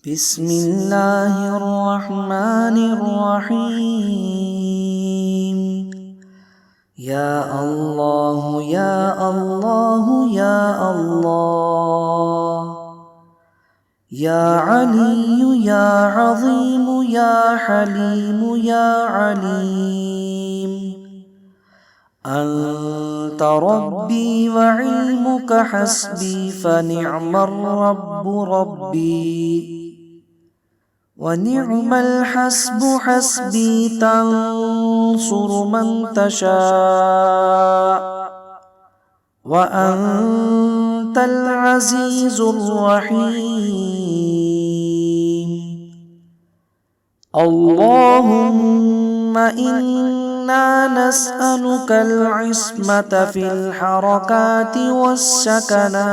بسم الله الرحمن الرحيم. يا الله يا الله يا الله، يا علي يا عظيم يا حليم يا عليم، أنت ربي وعلمك حسبي، فنعم الرب ربي ونعم الحسب حسبي. تنصر من تشاء وأنت العزيز الرحيم. اللهم إنا نسألك العصمة في الحركات والسكنات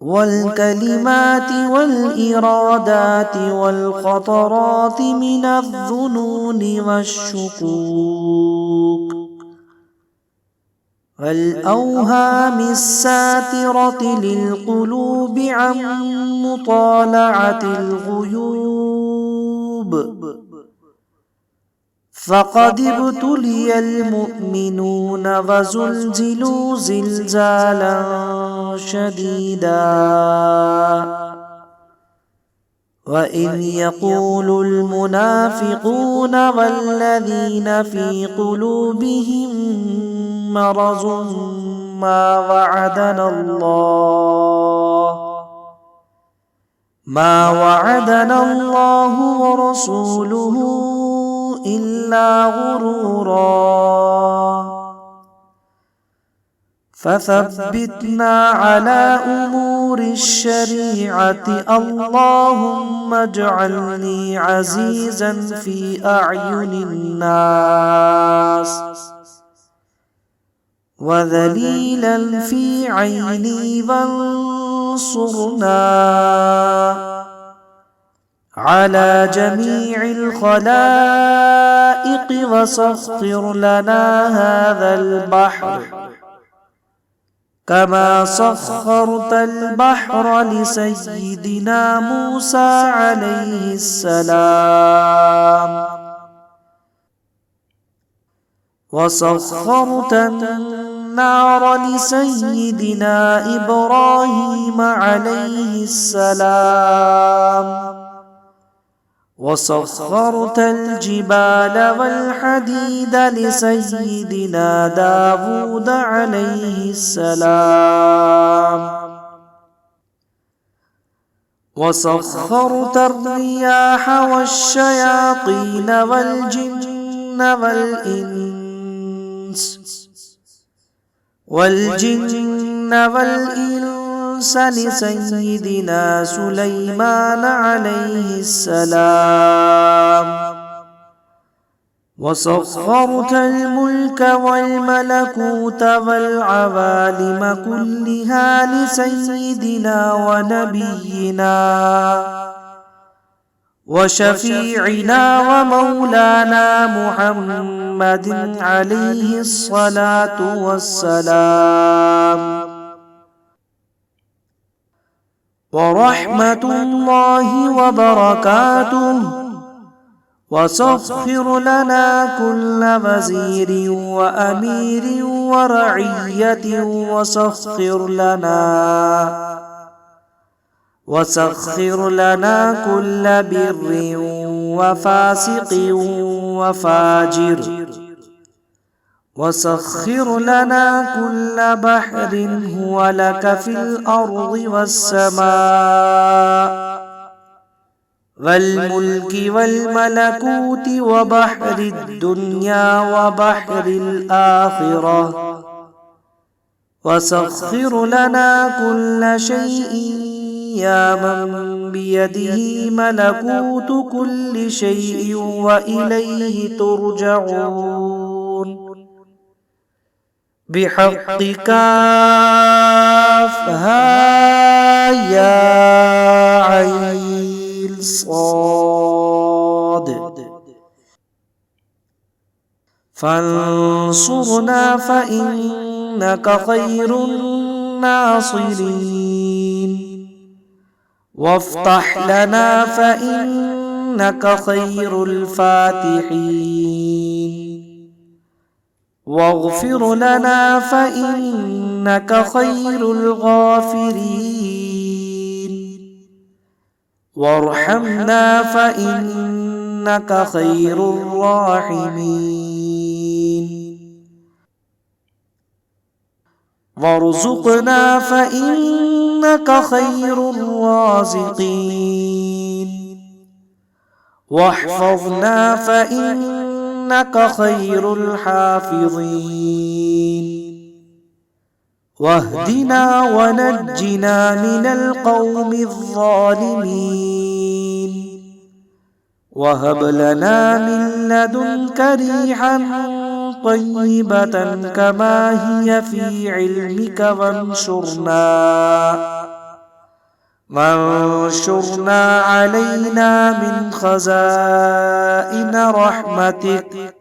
والكلمات والإرادات والخطرات من الظنون والشكوك والأوهام الساترة للقلوب عن مطالعة الغيوب. فقد ابتلي المؤمنون وزلزلوا زلزالا شديدا، وإذ يقول المنافقون والذين في قلوبهم مرض ما وعدنا الله ورسوله إلا غرورا. فثبتنا على أمور الشريعة. اللهم اجعلني عزيزا في أعين الناس وذليلا في عيني، وانصرنا على جميع الخلائق، وسخر لنا هذا البحر كما سخرت البحر لسيدنا موسى عليه السلام، وسخرت النار لسيدنا إبراهيم عليه السلام، وسخرت الجبال والحديد لسيدنا داود عليه السلام، وسخرت الرياح والشياطين والجن والإنس لسيدنا سليمان عليه السلام، وسخرت الملك والملكوت والعوالم كلها لسيدنا ونبينا وشفيعنا ومولانا محمد عليه الصلاة والسلام. ورحمة الله وبركاته. وسخر لنا كل وزير وأمير ورعية، وسخر لنا كل بر وفاسق وفاجر، وسخر لنا كل بحر هو لك في الأرض والسماء والملك والملكوت وبحر الدنيا وبحر الآخرة. وسخر لنا كل شيء يا من بيده ملكوت كل شيء وإليه ترجعون. بحق كافها يا عين صاد. فانصرنا فإنك خير الناصرين. وافتح لنا فإنك خير الفاتحين واغفر لنا فإنك خير الغافرين وارحمنا فإنك خير الراحمين وارزقنا فإنك خير الرازقين واحفظنا فإنك خير الحافظين واهدنا ونجنا من القوم الظالمين وهب لنا من لدنك ريحا طيبة كما هي في علمك وانشرنا علينا من خزائن رحمتك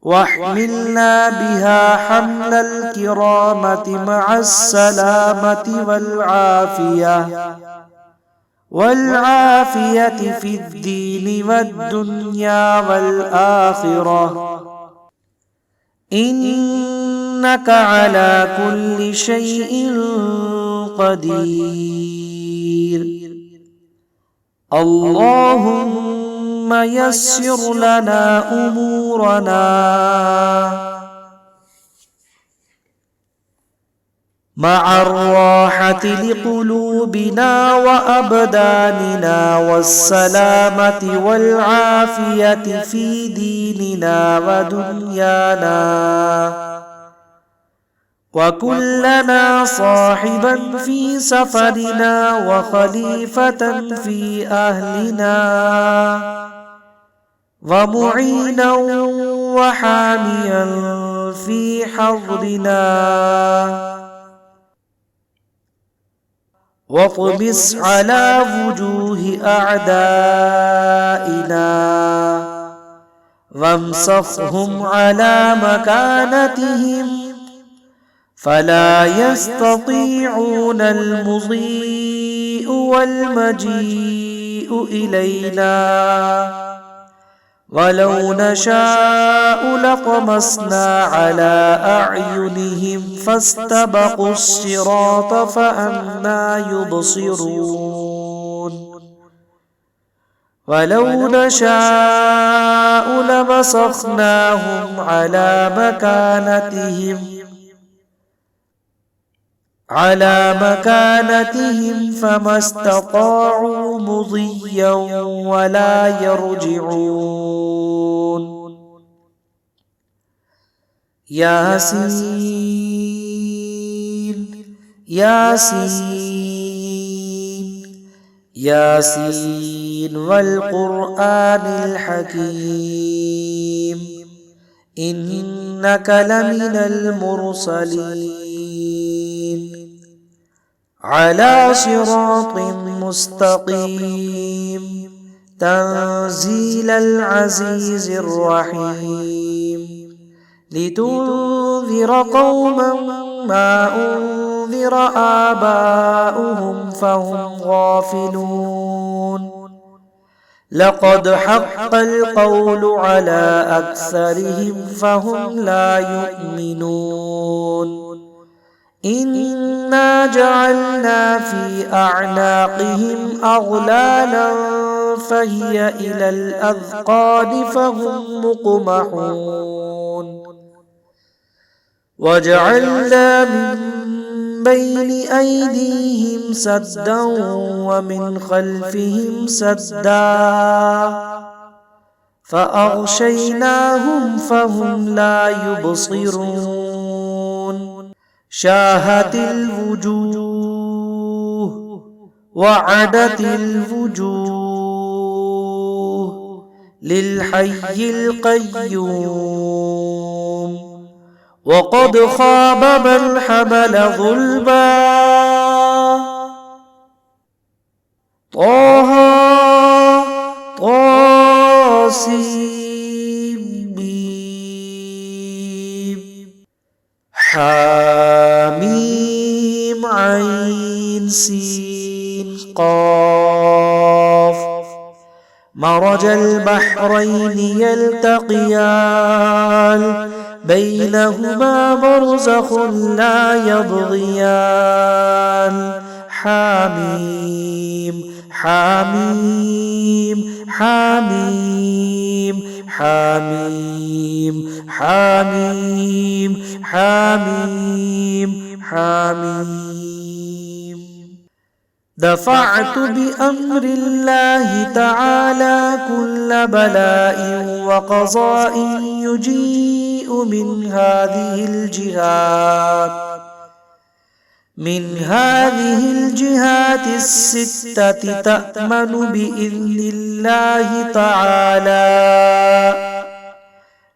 واحملنا بها حمل الكرامة مع السلامة والعافية في الدين والدنيا والآخرة إنك على كل شيء قدير. اللهم يسر لنا أمورنا مع الراحة لقلوبنا وأبداننا والسلامة والعافية في ديننا ودنيانا وكن لنا صاحبا في سفرنا وخليفة في أهلنا ومعينا وحاميا في حضرنا واطمس على وجوه أعدائنا وامسخهم على مكانتهم فلا يستطيعون المضيء والمجيء إلينا ولو نشاء لطمسنا على أعينهم فاستبقوا الصراط فأنى يبصرون ولو نشاء لمسخناهم على مكانتهم فما استطاعوا مضيا ولا يرجعون. ياسين ياسين ياسين والقرآن الحكيم إنك لمن المرسلين على صراط مستقيم تنزيل العزيز الرحيم لتنذر قوما ما أنذر آباؤهم فهم غافلون لقد حق القول على أكثرهم فهم لا يؤمنون إنا جعلنا في أعناقهم أغلالا فهي إلى الأذقان فهم مقمحون وجعلنا من بين أيديهم سدا ومن خلفهم سدا فأغشيناهم فهم لا يبصرون شاهت الوجوه وعدت الوجوه للحي القيوم وقد خاب من حمل ظلما طه طاسيم حاميم عين سين قاف مرج البحرين يلتقيان بينهما برزخ لا يبغيان حميم حميم حميم حميم حميم حميم حميم دفعت بأمر الله تعالى كل بلاء وقضاء يجيء من هذه الجهات الستة تأمن بإذن الله تعالى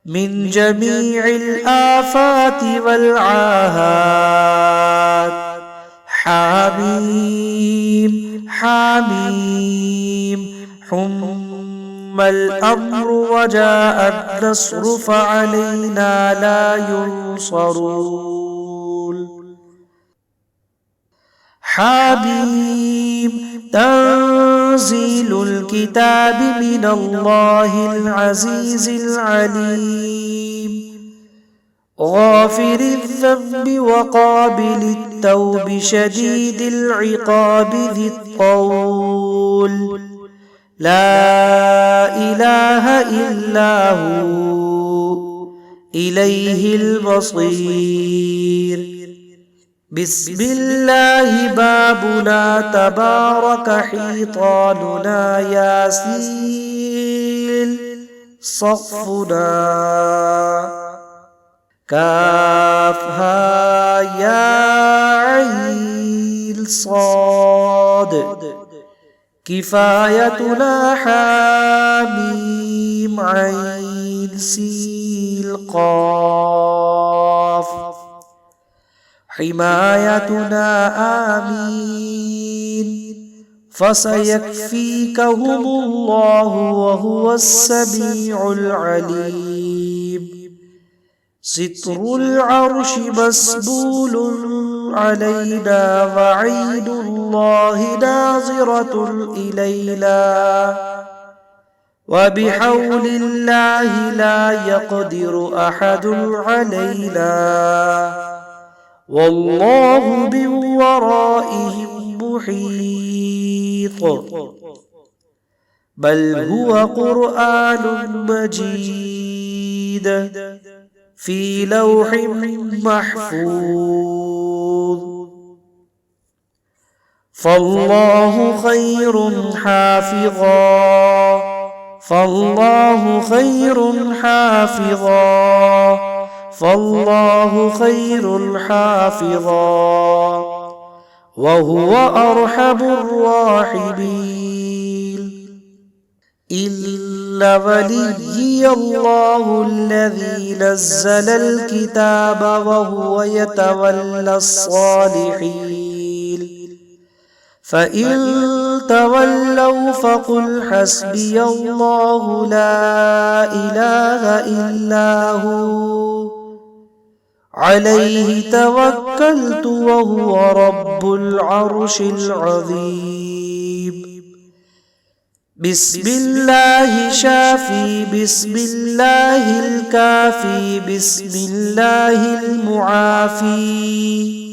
من جميع الآفات والعاهات حميم حميم حم الأمر وجاء النصر فعلينا لا ينصرون حميم تنزيل الكتاب من الله العزيز العليم غافر الذنب وقابل التوب شديد العقاب ذي الطول لا إله إلا هو إليه المصير بسم الله بابنا تبارك حيطاننا ياسين صفنا كافها يا عين صاد كفايتنا حميم عين سين قاف حمايتنا آمين فسيكفيكهم الله وهو السميع العليم ستر العرش مسبول علينا وعين الله ناظرة إلينا وبحول الله لا يقدر أحد علينا والله من ورائهم محيط بل هو قرآن مجيد في لوح محفوظ فالله خير حافظا فالله خير حافظا فالله خير حافظا وهو أرحم الراحمين إن وليي الله الذي نزل الكتاب وهو يتولى الصالحين فإن تولوا فقل حسبي الله لا إله إلا هو عليه توكلت وهو رب العرش العظيم بسم الله شافي بسم الله الكافي بسم الله المعافي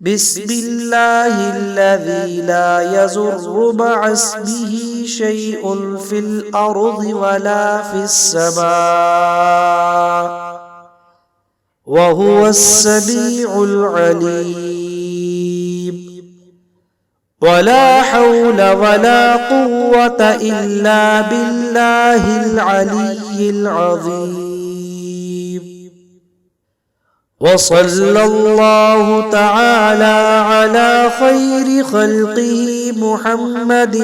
بسم الله الذي لا يضر مع اسمه شيء في الأرض ولا في السماء وهو السميع العليم ولا حول ولا قوة إلا بالله العلي العظيم وصلى الله تعالى على خير خلقه محمد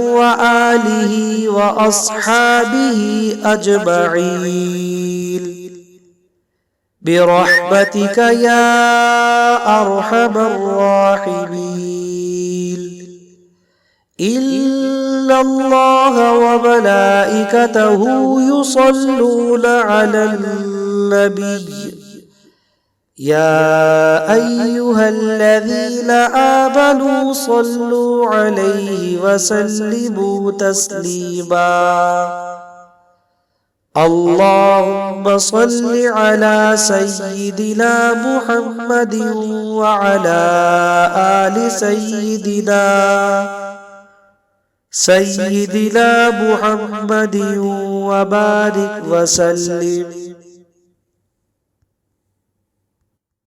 وآله وأصحابه أجمعين برحمتك يا أرحم الراحمين إن الله وملائكته يصلون على النبي يا أيها الذين آمنوا صلوا عليه وسلموا تسليما. اللهم صل على سيدنا محمد وعلى آل سيدنا محمد وبارك وسلم